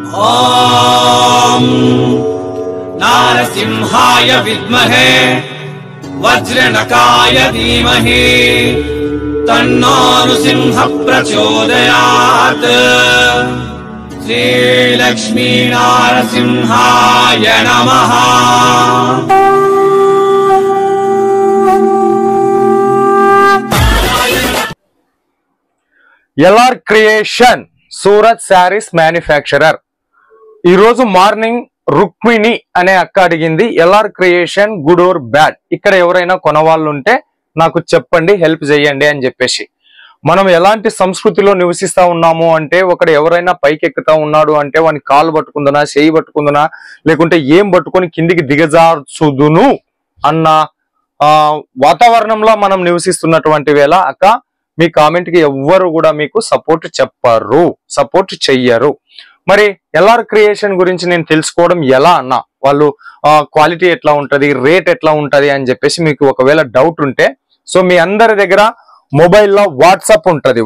ओम नारसिंहाय विद्महे वज्रनकाय धीमहि तन्नो नृसिंह प्रचोदयात्। श्री लक्ष्मी नारसिंहाय नमः। LR creation Surat saris manufacturer. ఈ రోజు మార్నింగ్ రుక్మిణి అనే అక్క అడిగింది LR creation good or bad, ఇక్కడ ఎవరైనా కొనవాళ్ళు ఉంటే నాకు చెప్పండి, హెల్ప్ చేయండి అని చెప్పేసి. మనం ఎలాంటి సంస్కృతిలో నివసిస్తా ఉన్నాము అంటే, ఒకడు ఎవరైనా పైకి ఎక్కుతా ఉన్నాడు అంటే వాని కాలు పట్టుకుందనా, చేయి పట్టుకుందనా, లేకుంటే ఏం పట్టుకొని కిందికి దిగజార్చుదును అన్న వాతావరణంలో మనం నివసిస్తున్నటువంటి వేళ అక్క మీ కామెంట్ కి ఎవ్వరు కూడా మీకు సపోర్ట్ చెప్పరు, సపోర్ట్ చెయ్యరు. మరి ఎల్ఆర్ క్రియేషన్ గురించి నేను తెలుసుకోవడం ఎలా అన్న, వాళ్ళు క్వాలిటీ ఎట్లా ఉంటది, రేట్ ఎట్లా ఉంటది అని చెప్పేసి మీకు ఒకవేళ డౌట్ ఉంటే, సో మీ అందరి దగ్గర మొబైల్లో వాట్సాప్ ఉంటది.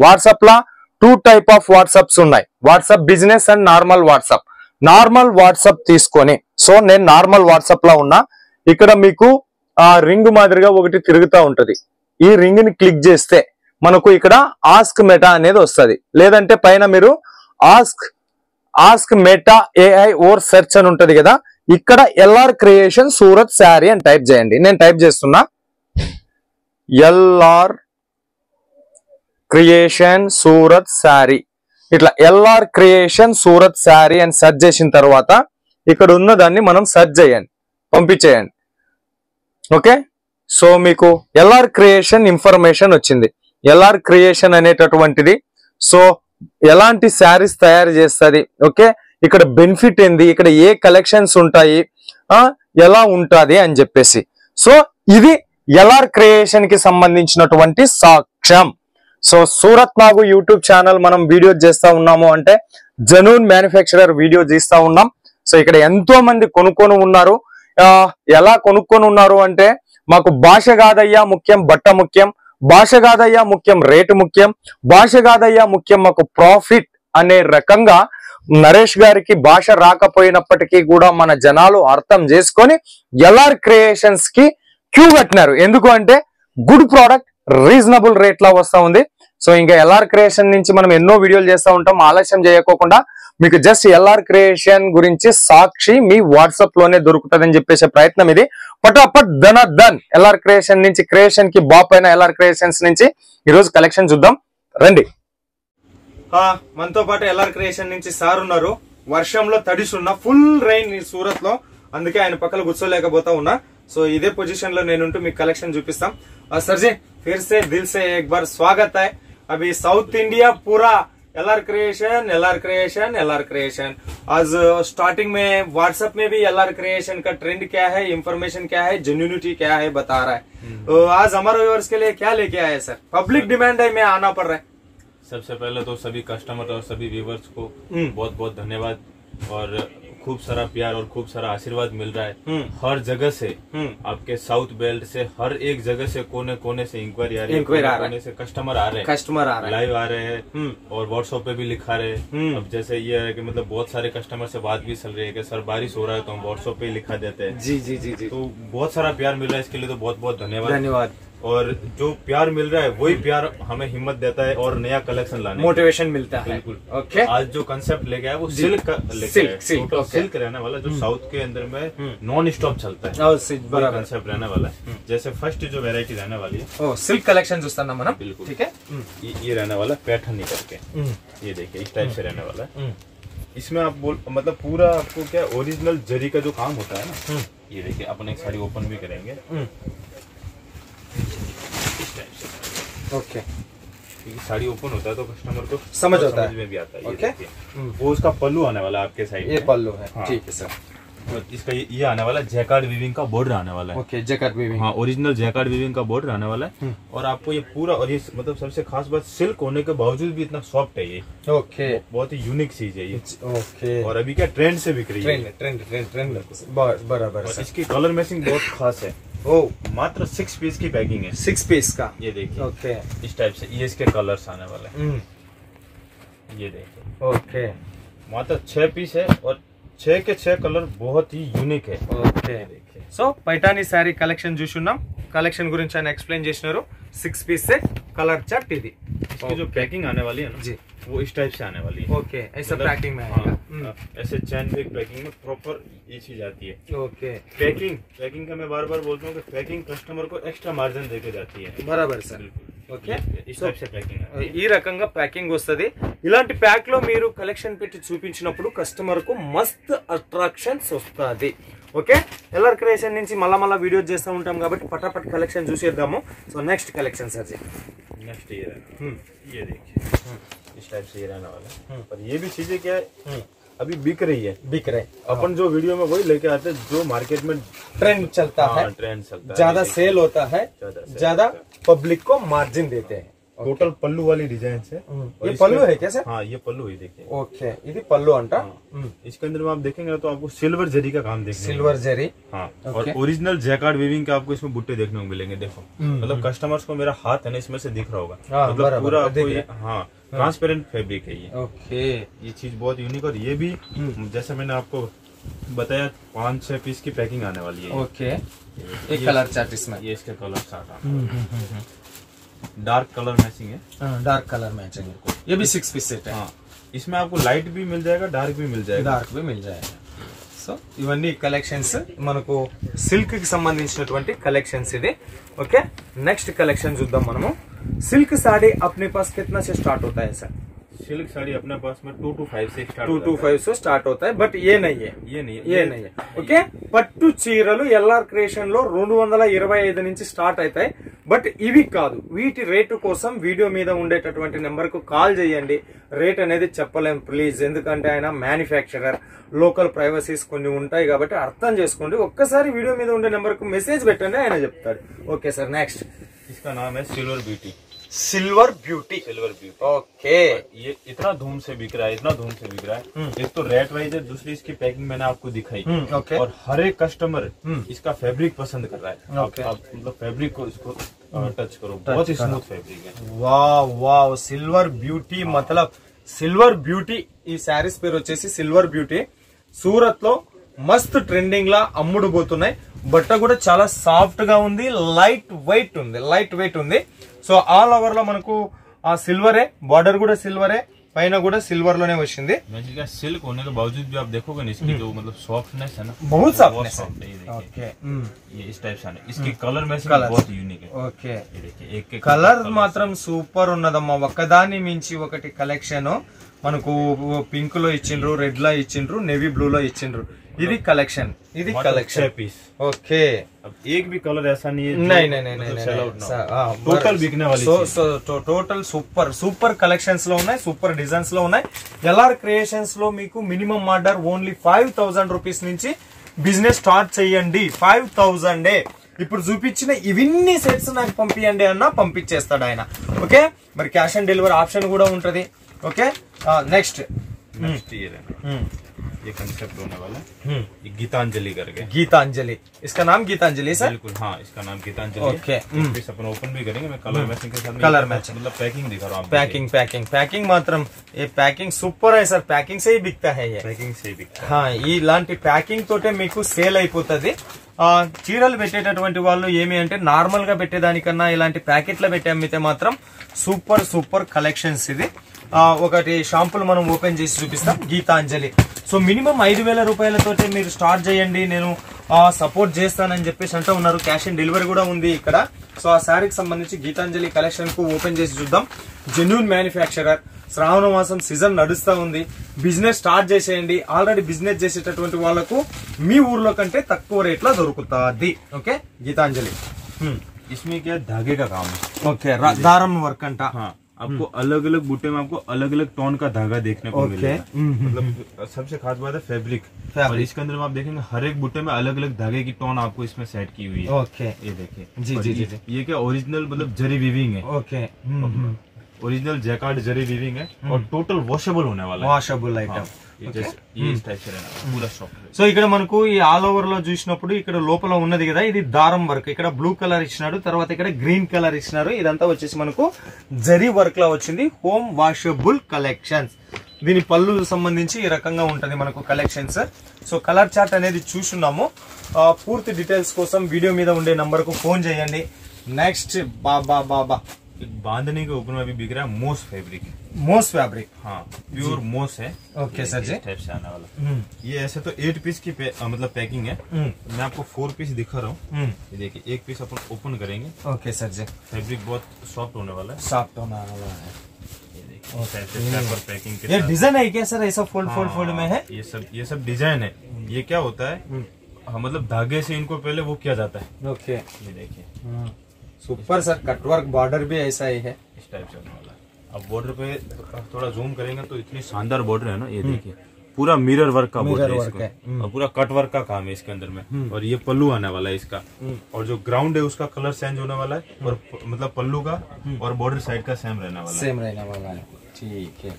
వాట్సాప్ లా 2 టైప్ ఆఫ్ వాట్సాప్స్ ఉన్నాయి, WhatsApp business and normal WhatsApp. Normal WhatsApp తీసుకొని, సో నేను నార్మల్ వాట్సాప్ లో ఉన్నా, ఇక్కడ మీకు రింగ్ మాదిరిగా ఒకటి తిరుగుతూ ఉంటది. ఈ రింగ్ ని క్లిక్ చేస్తే మనకు ఇక్కడ ఆస్క్ మెటా అనేది వస్తుంది, లేదంటే పైన మీరు ask Meta AI or search అని ఉంటది కదా, ఇక్కడ ఎల్ఆర్ క్రియేషన్ సూరత్ శారీ అని టైప్ చేయండి. నేను టైప్ చేస్తున్నా ఎల్ఆర్ క్రియేషన్ సూరత్ శారీ. ఇట్లా ఎల్ఆర్ క్రియేషన్ సూరత్ శారీ అని సెర్చ్ చేసిన తర్వాత ఇక్కడ ఉన్న దాన్ని మనం సెర్చ్ చేయండి, పంపించేయండి. ఓకే, సో మీకు ఎల్ఆర్ క్రియేషన్ ఇన్ఫర్మేషన్ వచ్చింది. ఎల్ఆర్ క్రియేషన్ అనేటటువంటిది సో ఎలాంటి శారీస్ తయారు చేస్తుంది, ఓకే, ఇక్కడ బెనిఫిట్ ఏంది, ఇక్కడ ఏ కలెక్షన్స్ ఉంటాయి, ఎలా ఉంటుంది అని చెప్పేసి. సో ఇది ఎల్ఆర్ క్రియేషన్ కి సంబంధించినటువంటి సాక్ష్యం. సో సూరత్ నాగు యూట్యూబ్ ఛానల్ మనం వీడియో చేస్తా ఉన్నాము అంటే జనూన్ మ్యానుఫ్యాక్చరర్ వీడియో చేస్తా ఉన్నాం. సో ఇక్కడ ఎంతో మంది కొనుక్కొని ఉన్నారు. ఎలా కొనుక్కొని ఉన్నారు అంటే, మాకు భాష కాదయ్యా ముఖ్యం, బట్ట ముఖ్యం, భాష కాదయ్యా ముఖ్యం, రేటు ముఖ్యం, భాష కాదయ్యా ముఖ్యం, మాకు ప్రాఫిట్ అనే రకంగా నరేష్ గారికి భాష రాకపోయినప్పటికీ కూడా మన జనాలు అర్థం చేసుకొని ఎల్ఆర్ క్రియేషన్స్ కి క్యూ కట్టినారు. ఎందుకు అంటే గుడ్ ప్రోడక్ట్ రీజనబుల్ రేట్ లా వస్తా ఉంది. సో ఇంకా ఎల్ఆర్ క్రియేషన్ నుంచి మనం ఎన్నో వీడియోలు చేస్తూ ఉంటాం. ఆలస్యం చేయకోకుండా మీకు జస్ట్ ఎల్ఆర్ క్రియేషన్ గురించి సాక్షి మీ వాట్సాప్ లోనే దొరుకుతుందని చెప్పేసే ప్రయత్నం ఇది. పటాపట్ ధన్ ఎల్ఆర్ క్రియేషన్ నుంచి, క్రియేషన్ కి బాప్ అయిన ఎల్ఆర్ క్రియేషన్స్ నుంచి ఈరోజు కలెక్షన్ చూద్దాం రండి. మనతో పాటు ఎల్ఆర్ క్రియేషన్ నుంచి సార్ ఉన్నారు. వర్షంలో తడిసున్న ఫుల్ రైన్ సూరత్ లో, అందుకే ఆయన పక్కన కూర్చోలేకపోతా ఉన్నా. సో ఇదే పొజిషన్ లో నేనుంటూ మీకు కలెక్షన్ చూపిస్తాం. सर जी फिर से दिल से एक बार स्वागत है. अभी साउथ इंडिया पूरा एलआर क्रिएशन आज स्टार्टिंग में व्हाट्सएप में भी एलआर क्रिएशन का ट्रेंड क्या है, इंफॉर्मेशन क्या है, जेन्युइनिटी क्या है बता रहा है. तो आज हमारे व्यूअर्स के लिए क्या लेके आए सर? पब्लिक डिमांड है, में आना पड़ रहा है. सबसे पहले तो सभी कस्टमर और सभी व्यूअर्स को बहुत बहुत धन्यवाद, और खूब सारा प्यार और खूब सारा आशीर्वाद मिल रहा है. हर जगह से आपके साउथ बेल्ट से हर एक जगह से कोने कोने से इंक्वायरी आ रही है, कोने से कस्टमर आ रहे हैं, लाइव आ रहे हैं और व्हाट्सएप पे भी लिखा रहे हैं. अब जैसे ये है कि मतलब बहुत सारे कस्टमर से बात भी चल रही है कि सर बारिश हो रहा है तो हम व्हाट्सएप पे लिखा देते हैं. जी जी जी जी, तो बहुत सारा प्यार मिल रहा है, इसके लिए तो बहुत बहुत धन्यवाद. और जो प्यार मिल रहा है वही प्यार हमें हिम्मत देता है और नया कलेक्शन लाने, मोटिवेशन मिलता है. बिल्कुल. ओके, आज जो कंसेप्ट लेके आया वो सिल्क सिल्क रहने वाला, जो साउथ के अंदर में नॉन स्टॉप चलता है, कंसेप्ट रहने वाला है. जैसे फर्स्ट जो वेरायटी रहने वाली है सिल्क कलेक्शन చూస్తాం మనం. बिल्कुल ठीक है. ये रहने वाला पैठनी करके, ये देखिए इस टाइप से रहने वाला है. इसमें आप मतलब पूरा आपको क्या ओरिजिनल जरी का जो काम होता है ना, ये देखिए अपन एक साड़ी ओपन भी करेंगे इस टाइप से. ओके, साड़ी ओपन होता है तो कस्टमर को समझ आता है, में भी आता है. ओके, वो उसका पल्लू आने वाला है आपके साइड, ये पल्लू है. हाँ. ठीक है सर. और इसका ये आने वाला जैकार्ड वीविंग का बॉर्डर आने वाला है. ओके, जैकार्ड वीविंग, हाँ ओरिजिनल जैकार्ड वीविंग का बॉर्डर आने वाला है. और आपको ये पूरा, और ये मतलब सबसे खास बात सिल्क होने के बावजूद भी इतना सॉफ्ट है ये. ओके, बहुत ही यूनिक चीज है ये. ओके, और अभी क्या ट्रेंड से बिक रही है. ट्रेंड बराबर. इसकी कलर मैचिंग बहुत खास है. ओ, मात्र 6 पीस की पैकिंग है, 6 पीस का. ये देखिए. ओके, इस टाइप से ये इसके कलर्स आने वाले हैं. ये देखिए. ओके, मात्र 6 पीस है और 6 के 6 कलर बहुत ही यूनिक है। Okay so Paithani sari collection చూసున్నాం కలెక్షన్ గురించి ఆయన ఎక్స్ప్లెయిన్ చేసినారు 6 पीस సెట్ కలర్ చార్ట్ ఇది इसकी जो पैकिंग आने वाली है ना जी वो इस टाइप से आने वाली है। ओके ऐसा पैकिंग में आएगा। ऐसे चैन बैग पैकिंग में प्रॉपर ये चीज आती है। ओके पैकिंग का मैं बार बार बोलता हूँ कि पैकिंग कस्टमर को एक्स्ट्रा मार्जिन देके जाती है। बराबर सर ఓకే इस टाइप से पैकिंग है। ఈ రకంగా ప్యాకింగ్ వస్తది ఇలాంటి ప్యాక్ లో మీరు కలెక్షన్ పెట్టి చూపించినప్పుడు కస్టమర్ కు మస్త్ అట్రాక్షన్స్ వస్తది ఓకే ఎల్ఆర్ క్రియేషన్ నుంచి మళ్ళా వీడియో చేస్తూ ఉంటాం కాబట్టి పటాపట్ కలెక్షన్ చూసేద్దాము so next collection sir next ये देखिए इस टाइप से ये रहने वाला है। पर ये भी चीजें क्या है अभी बिक रही है अपन जो वीडियो में वही लेके आते हैं जो मार्केट में ट्रेंड चलता है ट्रेंड चलता है ज्यादा सेल होता है ज्यादा पब्लिक को मार्जिन देते हैं। टोटल पल्लू वाली डिजाइन है। ये पल्लू है क्या सर? हाँ ये पल्लू ही देखिए। ओके ఇది పల్లు అంట इसके अंदर में आप देखेंगे तो आपको सिल्वर जरी का काम देखने सिल्वर जरी हाँ और ओरिजिनल जैकार्ड वीविंग का आपको इसमें बुट्टे देखने को मिलेंगे। देखो मतलब कस्टमर्स को मेरा हाथ है ना इसमें से दिख रहा होगा मतलब पूरा आपको हाँ ट्रांसपेरेंट फैब्रिक है ये। ओके ये चीज बहुत यूनिक और ये भी जैसे मैंने आपको बताया 5-6 पीस की पैकिंग आने वाली है। ओके एक कलर चार्ट इसमें ये इसके colour chart dark colour matching है। डार्क कलर मैचिंग ये भी 6 पीस सेट है। हाँ इसमें आपको लाइट भी मिल जाएगा डार्क भी मिल जाएगा। डार्क भी मिल जाएगा సో ఇవన్నీ కలెక్షన్స్ మనకు సిల్క్ కి సంబంధించినటువంటి కలెక్షన్స్ ఇది ఓకే నెక్స్ట్ కలెక్షన్ చూద్దాం మనము सिल्क साड़ी अपने पास कितना से स्टार्ट होता है सर? सिल्क साड़ी अपने पास में 225 से स्टार्ट 225 से स्टार्ट होता है बट ये नहीं है ये नहीं है ఓకే పట్టు చీరలు ఎల్ఆర్ క్రియేషన్ లో 225 నుంచి స్టార్ట్ అవుతాయి బట్ ఇవి కాదు వీటి రేటు కోసం వీడియో మీద ఉండేటటువంటి నెంబర్ కు కాల్ చేయండి రేట్ అనేది చెప్పలేం ప్లీజ్ ఎందుకంటే ఆయన మ్యానుఫ్యాక్చరర్ లోకల్ ప్రైవసీస్ కొన్ని ఉంటాయి కాబట్టి అర్థం చేసుకోండి ఒక్కసారి వీడియో మీద ఉండే నెంబర్ కు మెసేజ్ పెట్టండి ఆయన చెప్తాడు ఓకే సార్ నెక్స్ట్ इसका नाम है silver beauty. Silver beauty okay ये इतना धूम से बिक रहा है इतना धूम से बिक रहा है। एक तो रेट वाइज है दूसरी इसकी पैकिंग मैंने आपको दिखाई ओके और हर एक कस्टमर इसका फैब्रिक पसंद कर रहा है। ओके आप मतलब फैब्रिक को इसको टच करो बहुत ही स्मूथ फैब्रिक है। वाह वाह सिल्वर ब्यूटी मतलब सिल्वर ब्यूटी ఈ సారీస్ పేరు వచ్చేసి సిల్వర్ బ్యూటీ సూరత్ లో మస్త్ ట్రెండింగ్ లా అమ్ముడు పోతున్నాయి బట్ట కూడా చాలా సాఫ్ట్ గా ఉంది లైట్ వెయిట్ ఉంది సో ఆల్ ఓవర్ లో మనకు ఆ సిల్వరే బార్డర్ కూడా సిల్వరే పైన కూడా సిల్వర్ లోనే వచ్చింది सिल्क होने के बावजूद भी आप देखोगे ना इसकी जो मतलब सॉफ्टनेस है ना बहुत सॉफ्टनेस है ओके ये इस टाइप से इसकी कलर मैचिंग बहुत यूनिक है। ఓకే ये देखिए एक కలర్ మాత్రం సూపర్ ఉన్నదమ్మా ఒకదాని మించి ఒకటి కలెక్షన్ మనకు పింక్ లో ఇచ్చిండ్రు రెడ్ లో ఇచ్చిండ్రు నేవీ బ్లూ లో ఇచ్చిండ్రు ఇది కలెక్షన్ ఇది కలెక్షన్ पीस ओके अब एक भी कलर ऐसा नहीं है नहीं टोटल बिकने वाली టోటల్ సూపర్ కలెక్షన్స్ లో ఉన్నాయి సూపర్ డిజైన్స్ లో ఉన్నాయి ఎల్ఆర్ క్రియేషన్స్ లో మీకు మినిమం ఆర్డర్ ఓన్లీ 5000 రూపీస్ నుంచి బిజినెస్ స్టార్ట్ చేయండి 5000 ఇప్పుడు చూపించిన ఇవన్నీ సెట్స్ నాకు పంపియండి అన్న పంపించేస్తాడు ఆయన ఓకే మరి క్యాష్ ఆన్ డెలివరీ ఆప్షన్ కూడా ఉంటది ఓకే నెక్స్ట్ ये कंसेप्ट होने वाला है ये गीतांजलि करके गीतांजलि इसका नाम गीतांजलि सर बिल्कुल हाँ इसका नाम गीतांजलि ओके अपन ओपन भी करेंगे मैं कलर मैचिंग के साथ कलर मैचिंग मतलब पैकिंग दिखा रहा हूँ पैकिंग मात्रम ये पैकिंग सूपर है सर पैकिंग से ही बिकता है ये पैकिंग से ही बिकता हाँ ఇలాంటి ప్యాకింగ్ తోటే మీకు సేల్ అయిపోతుంది చీరలు పెట్టేటటువంటి వాళ్ళు ఏమి అంటే నార్మల్ గా పెట్టేదానికన్నా ఇలాంటి ప్యాకెట్ల పెట్టి అమ్మితే మాత్రం సూపర్ కలెక్షన్స్ ఇది ఒకటి షాంపుల్ మనం ఓపెన్ చేసి చూపిస్తాం గీతాంజలి సో మినిమం 5000 రూపాయలతోటే మీరు స్టార్ట్ చేయండి నేను సపోర్ట్ చేస్తానని చెప్పేసి అంటూ ఉన్నారు క్యాష్ ఆన్ డెలివరీ కూడా ఉంది ఇక్కడ సో ఆ శారీకి సంబంధించి గీతాంజలి కలెక్షన్ కు ఓపెన్ చేసి చూద్దాం జెన్యూన్ మ్యానుఫ్యాక్చరర్ శ్రావణ మాసం సీజన్ నడుస్తా ఉంది బిజినెస్ స్టార్ట్ చేసేయండి ఆల్రెడీ బిజినెస్ చేసేటటువంటి వాళ్ళకు మీ ఊర్లో కంటే తక్కువ రేట్ లో దొరుకుతుంది ఓకే గీతాంజలి इसमें क्या धागे का काम है ఓకే దారం వర్క్ అంట आपको अलग अलग बूटे में आपको अलग अलग टोन का धागा देखने को मिलेगा मतलब सबसे खास बात है फैब्रिक और इसके अंदर में आप देखेंगे हर एक बूटे में अलग अलग धागे की टोन आपको इसमें सेट की हुई है ओके ये देखिए जी ये क्या ओरिजिनल मतलब जरी वीविंग है ओके ओरिजिनल जैकार्ड जरी वीविंग है और टोटल वॉशेबल होने वाला है వాషబుల్ ఐటమ్ ये इस टाइप से रहना पूरा सॉफ्ट సో ఇక్కడ మనకు ఈ ఆల్ ఓవర్ లో చూసినప్పుడు ఇక్కడ లోపల ఉన్నది కదా ఇది దారం వర్క్ ఇక్కడ బ్లూ కలర్ ఇచ్చినాడు తర్వాత ఇక్కడ గ్రీన్ కలర్ ఇచ్చినారు ఇదంతా వచ్చేసి మనకు జరీ వర్క్ లా వచ్చింది హోమ్ వాషబుల్ కలెక్షన్స్ దీని పళ్ళు సంబంధించి ఈ రకంగా ఉంటది మనకు కలెక్షన్స్. సో కలర్ చార్ట్ అనేది చూస్తున్నాము. పూర్తి డీటెయిల్స్ కోసం వీడియో మీద ఉండే నంబర్ కు ఫోన్ చేయండి. నెక్స్ట్ బాబా बांधने के ऊपर में भी बिक रहा है मोस फैब्रिक. मोस फैब्रिक, हाँ प्योर मोस है. ओके सर जी. टाइप से आने वाला. ये ऐसे तो 8 पीस की मतलब पैकिंग है. मैं आपको 4 पीस दिखा रहा हूँ. ये देखिए, एक पीस अपन ओपन करेंगे. ओके सर जी. फैब्रिक बहुत सॉफ्ट होने वाला है. सॉफ्ट होने वाला है. ये देखिए पैकिंग के ये डिजाइन है क्या सर? ऐसा फोल्ड में है? ये सब डिजाइन है. ये क्या होता है, मतलब धागे से इनको पहले वो किया जाता है. ओके, ये देखिए सुपर सर. कटवर्क बॉर्डर भी ऐसा ही है. इस टाइप से होने वाला है. अब बॉर्डर पे थोड़ा जूम करेंगे तो इतनी शानदार बॉर्डर है ना. ये देखिए पूरा मिरर वर्क का बॉर्डर है और पूरा कट वर्क का काम है इसके अंदर में. और ये पल्लू आने वाला है इसका. और जो ग्राउंड है उसका कलर चेंज होने वाला है. और मतलब पल्लू का और बॉर्डर साइड का सेम रहने वाला है. ठीक है.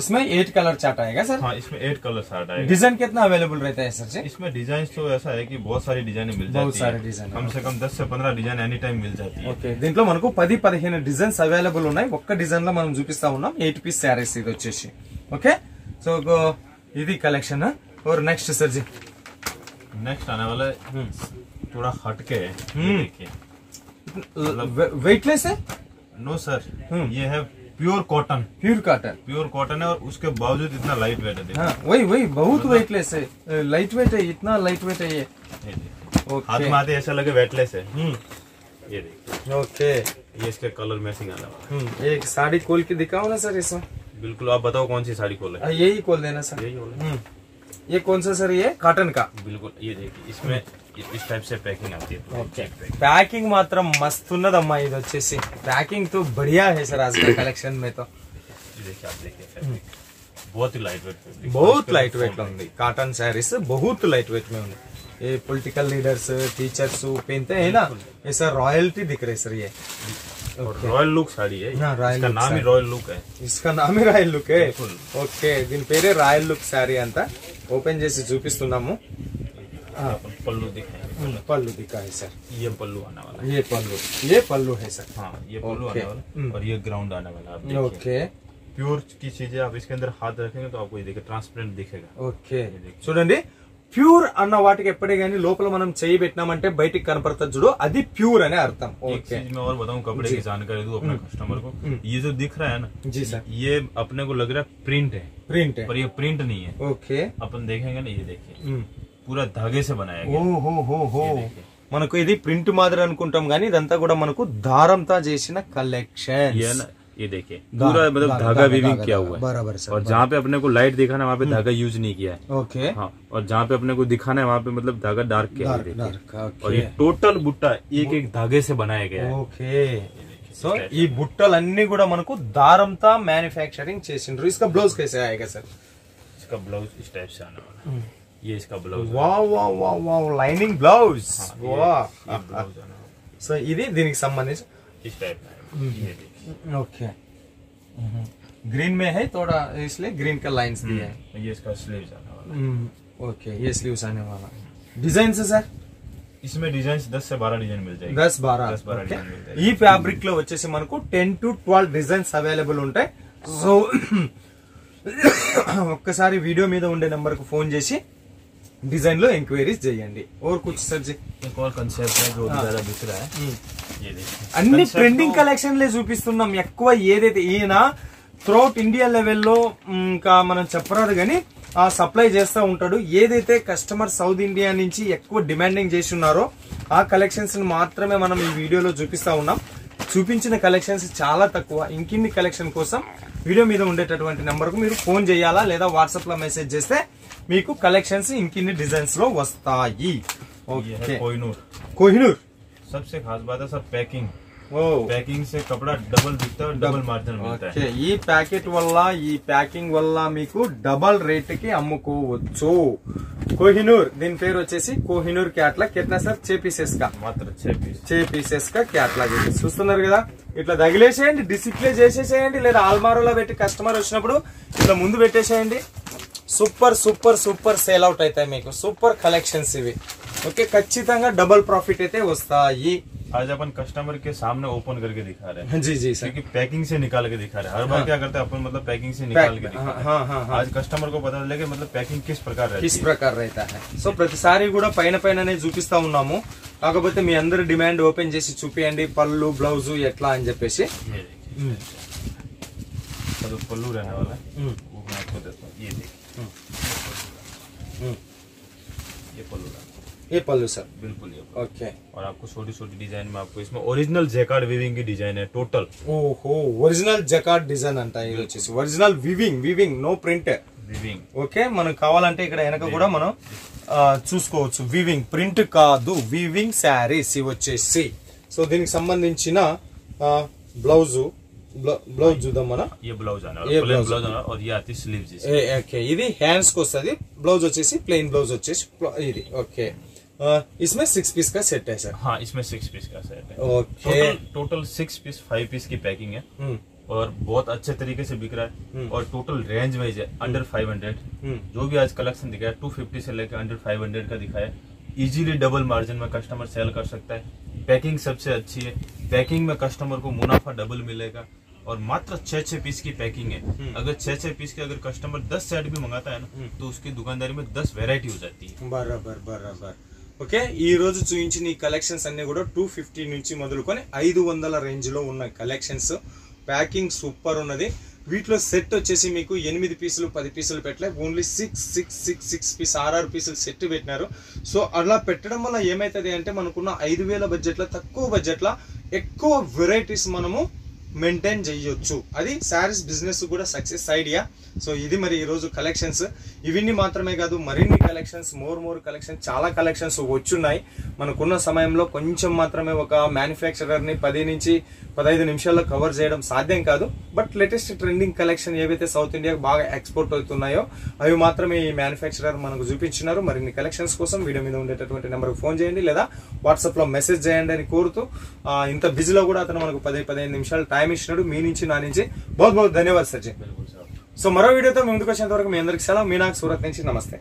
इसमें 8 कलर चार्ट आएगा सर? हाँ, इसमें 8 कलर चार्ट आएगा. डिजाइन कितना अवेलेबल रहता है सर जी? इसमें डिजाइन तो ऐसा है कि बहुत सारी डिजाइन मिल जाती है. बहुत सारे डिजाइन, कम से कम 10 से 15 डिजाइन एनी टाइम मिल जाती है. ఓకే, దీంట్లో మనకు 10-15 డిజైన్స్ అవైలబుల్ ఉన్నాయి. ఒక్క డిజైన్ లో మనం చూపిస్తా ఉన్నాం. 8 పీస్ శారీస్ ఇది వచ్చేసి. ఓకే, సో ఇది కలెక్షన్. और नेक्स्ट सर जी, नेक्स्ट आने वाला है थोड़ा हटके है. देखिए वेटलेस है? नो सर, ये है pure cotton. Pure cotton. Pure cotton है और उसके बावजूद इतना लाइट वेट है. हाँ, वही बहुत वेटलेस है. लाइट वेट है, इतना लाइट वेट है ये. हाथ में आते ऐसा लगे वेटलेस है. ये देखिए. ओके, ये इसके कलर मैचिंग आने वाला है. एक साड़ी खोल के दिखाओ ना सर इसमें. बिल्कुल, आप बताओ कौन सी साड़ी खोले. यही खोल देना सर. यही खोले. ये कौन सा सर? ये कॉटन का. बिल्कुल, ये देखिए इसमें इस टाइप से पैकिंग आती है. ఓకే, ప్యాకింగ్ మాత్రం మస్తు ఉన్నదమ్మా. ఇది వచ్చేసి ప్యాకింగ్ తో बढ़िया है सर आज का कलेक्शन में. तो देखिए, आप देखिए फैब्रिक बहुत ही लाइट वेट फैब्रिक. बहुत लाइट वेट లో ఉంది. కాటన్ శారీస్ बहुत लाइट वेट में ఉంది. ये पॉलिटिकल लीडर्स, टीचर्स पहनते हैं ना, ऐसा रॉयल्टी दिख रही सर ये. और रॉयल लुक साड़ी है. हाँ, रॉयल इसका लुक नाम ही साड़ी. रॉयल लुक है. इसका नाम ही రాయల్ లుక్ है. बिल्कुल. ఓకే, దీని పేరే రాయల్ లుక్ శారీ. అంతా ఓపెన్ చేసి చూపిస్తున్నాము. पल्लू दिखाएंगे. पल्लू दिखा है सर. ये पल्लू आने वाला है. ये पल्लू है सर. हाँ, ये पल्लू आने वाला है. और ये ग्राउंड आने वाला है. आप देखिए. ఓకే प्योर की चीजें आप इसके अंदर हाथ रखेंगे तो आपको ये देखिए ट्रांसपेरेंट दिखेगा. ఓకే, చూడండి. ప్యూర్ అన్న వాటికి ఎప్పుడే గానీ లోపల మనం చేయి పెట్టినామంటే బయటికి కనపడుతుంది చూడు, అది ప్యూర్ అనే అర్థం. एक ఓకే चीज मैं और बताऊं, कपड़े की जानकारी दूं अपने कस्टमर को. ये जो दिख रहा है ना, जी सर, ये अपने को लग रहा है प्रिंट है, प्रिंट है. पर ये प्रिंट नहीं है. ఓకే, अपन देखेंगे ना, ये देखिए पूरा धागे से बनाया गया. ఓహో, మనకు ఇది ప్రింట్ మాదిరి అనుకుంటాం గానీ ఇదంతా కూడా మనకు దారంతో చేసిన కలెక్షన్. ये ना, ये देखिए पूरा मतलब धागा वीविंग किया हुआ है. बराबर सर. और जहाँ पे अपने को लाइट दिखाना है वहाँ पे धागा यूज नहीं किया है. ఓకే, हाँ, और जहाँ पे अपने को दिखाना है वहाँ पे मतलब धागा डार्क किया है. देखिए. ఓకే, और ये टोटल बुट्टा एक एक धागे से बनाया गया है. ఓకే. సో ఈ బుట్టలన్నీ కూడా మనకు దారంతో మ్యానుఫ్యాక్చరింగ్ చేసిండ్రు. इसका ब्लाउज कैसे आएगा सर? इसका ब्लाउज इस टाइप से आने वाला है. ये इसका blouse. Wow, lining blouse. Blouse आने वाला సో ఇది దీనికి సంబంధించి. है. इस टाइप का. ये देखिए. ओके, ग्रीन में है थोड़ा, इसलिए ग्रीन का लाइंस दिया है. ये इसका स्लीव्स आने वाला है. ओके, ये स्लीव्स आने वाला. डिजाइन से सर इसमें डिजाइन 10 से 12 डिजाइन मिल जाएगी. 10-12 डिजाइन मिल जाएगी. ఈ ఫ్యాబ్రిక్ లో వచ్చేసి మనకు 10 to 12 డిజైన్స్ అవైలబుల్ ఉంటాయి. సో ఒక్కసారి వీడియో మీద ఉండే నంబర్ కు ఫోన్ చేసి डिजाइन लो ఎంక్వైరీస్ చేయండి. और कुछ सर जी? एक और कांसेप्ट है जो ज्यादा बिक रहा है. ये देखिए అన్ని ట్రెండింగ్ కలెక్షన్ లే చూపిస్తున్నాం. ఎక్కువ ఏదైతే ఈయన త్రూఅవుట్ ఇండియా లెవెల్లో ఇంకా మనం చెప్పరాదు గానీ ఆ సప్లై చేస్తూ ఉంటాడు. ఏదైతే కస్టమర్ సౌత్ ఇండియా నుంచి ఎక్కువ డిమాండింగ్ చేసి ఉన్నారో ఆ కలెక్షన్స్ మాత్రమే మనం ఈ వీడియోలో చూపిస్తా ఉన్నాం. చూపించిన కలెక్షన్స్ చాలా తక్కువ. ఇంకిన్ని కలెక్షన్ కోసం వీడియో మీద ఉండేటటువంటి నంబర్ కు మీరు ఫోన్ చేయాలా లేదా వాట్సాప్ లో మెసేజ్ చేస్తే మీకు కలెక్షన్స్ ఇంకిన్ని డిజైన్స్ లో వస్తాయి. ओके. कोहिनूर सबसे खास बात है सर पैकिंग. ఓ, पैकिंग से कपड़ा डबल बिकता है और डबल मार्जिन मिलता है. ఈ ప్యాకెట్ వల్ల ఈ ప్యాకింగ్ వల్ల మీకు డబల్ రేట్ కి అమ్ముకోవచ్చు. కోహినూర్ దీని పేరు వచ్చేసి కోహినూర్ క్యాట్లాగ్. కిतना సార్? 6 పీసెస్ కా मात्र 6 पीस. 6 పీసెస్ కా క్యాట్లాగ్. చూస్తున్నారు కదా, ఇట్లా తగిలేసేయండి, డిస్ప్లే చేసేసేయండి, లేదా ఆల్మారోలో పెట్టి కస్టమర్ వచ్చినప్పుడు ఇట్లా ముందు పెట్టేసేయండి. Super super super sale out అవుతాయి మీకు. సూపర్ కలెక్షన్స్ ఇవి. ఓకే, ఖచ్చితంగా డబల్ ప్రాఫిట్ అయితే వస్తాయి. आज अपन कस्टमर के सामने ओपन करके दिखा रहे हैं। जी जी सर, क्योंकि पैकिंग से निकाल के दिखा रहे हैं। हर बार क्या करते हैं अपन, मतलब पैकिंग से निकाल के दिखा रहे हैं। आज कस्टमर को पता चले कि मतलब पैकिंग किस प्रकार रहती है, किस प्रकार रहता है। సో ప్రతిసారి కూడా పైన పైననే చూపిస్తా ఉన్నాము, కాకపోతే మీ అందరి డిమాండ్ ఓపెన్ చేసి చూపియండి పళ్ళు బ్లౌజ్ ఎట్లా అని చెప్పేసి। तो पल्लू रहने वाला है, वो मैं आपको देता हूँ। ये देखिए, ये पल्लू रहने, ये पल्लू सर, बिल्कुल ये। ओके, और आपको छोटी छोटी डिजाइन में आपको इसमें ओरिजिनल जैकार्ड वीविंग की डिजाइन है टोटल। ఓహో ఒరిజినల్ జకార్డ్ డిజైన్ అంట ఇది వచ్చేసి, original weaving no print weaving. Okay, మనకు కావాలంటే ఇక్కడ వెనక కూడా మనం చూసుకోవచ్చు, వివింగ్ ప్రింట్ కాదు, వివింగ్ శారీస్ ఇవి వచ్చేసి। సో దీనికి సంబంధించిన బ్లౌజ్ చూద్దాం మనం। ये ब्लाउज आना है, प्लेन ब्लाउज आना, और ये आती स्लीव्स। ఓకే, ఇది హ్యాండ్స్ కి వస్తుంది, బ్లౌజ్ వచ్చేసి ప్లెయిన్ బ్లౌజ్ వచ్చేసి ఇది। ఓకే, इसमें 6 पीस का सेट है सर। हाँ, इसमें 6 पीस का सेट है। ओके, टोटल 6 पीस 5 पीस की पैकिंग है, और बहुत अच्छे तरीके से बिक रहा है। और टोटल रेंज वाइज है अंडर 500। जो भी आज कलेक्शन दिखाया 250 से लेकर अंडर 500 का दिखाया। इजीली डबल मार्जिन में कस्टमर सेल कर सकता है। पैकिंग सबसे अच्छी है, पैकिंग में कस्टमर को मुनाफा डबल मिलेगा। और मात्र 6 पीस की पैकिंग है। अगर 6 पीस की अगर कस्टमर 10 सेट भी मंगाता है ना, तो उसकी दुकानदारी में 10 वेरायटी हो जाती है। బరాబర్। ఓకే, ఈ రోజు చూపించిన ఈ కలెక్షన్స్ అన్ని కూడా 250 నుంచి మొదలుకొని 500 రేంజ్ లో ఉన్న కలెక్షన్స్। ప్యాకింగ్ సూపర్ ఉన్నది। వీటిలో సెట్ వచ్చేసి మీకు 8 పీసులు 10 పీసులు పెట్టలే, ఓన్లీ 6 పీస్ 6 పీసులు సెట్ పెట్టినారు। సో అలా పెట్టడం వల్ల ఏమైతుంది అంటే మనకున్న 5000 బడ్జెట్ లో తక్కువ బడ్జెట్ లో ఎక్కువ వెరైటీస్ మనము మెయింటైన్ చేయొచ్చు। అది శారీస్ బిజినెస్ కూడా సక్సెస్ ఐడియా। సో ఇది మరి ఈ రోజు కలెక్షన్స్, ఇవన్నీ మాత్రమే కాదు మరిన్ని కలెక్షన్స్, మోర్ కలెక్షన్, చాలా కలెక్షన్స్ వచ్చున్నాయి। మనకున్న సమయంలో కొంచెం మాత్రమే ఒక మ్యానుఫ్యాక్చరర్ ని 10 నుంచి 15 నిమిషాల్లో కవర్ చేయడం సాధ్యం కాదు। బట్ లేటెస్ట్ ట్రెండింగ్ కలెక్షన్ ఏవైతే సౌత్ ఇండియా బాగా ఎక్స్పోర్ట్ అవుతున్నాయో అవి మాత్రమే ఈ మ్యానుఫ్యాక్చరర్ మనకు చూపించినారు। మరిన్ని కలెక్షన్స్ కోసం వీడియో మీద ఉండేటటువంటి నెంబర్కి ఫోన్ చేయండి, లేదా వాట్సాప్ లో మెసేజ్ చేయండి అని కోరుతూ, ఇంత బిజీలో కూడా అతను మనకు 10-15 నిమిషాలు టైం ఇచ్చినాడు। మీ నుంచి నా నుంచి बहुत ధన్యవాదాలు సర్ జీ। సో మరో వీడియోతో మీ ముందుకు వచ్చేంత వరకు మీ అందరికి సెలవు। మీనాక్ సూరత్ నుంచి నమస్తే।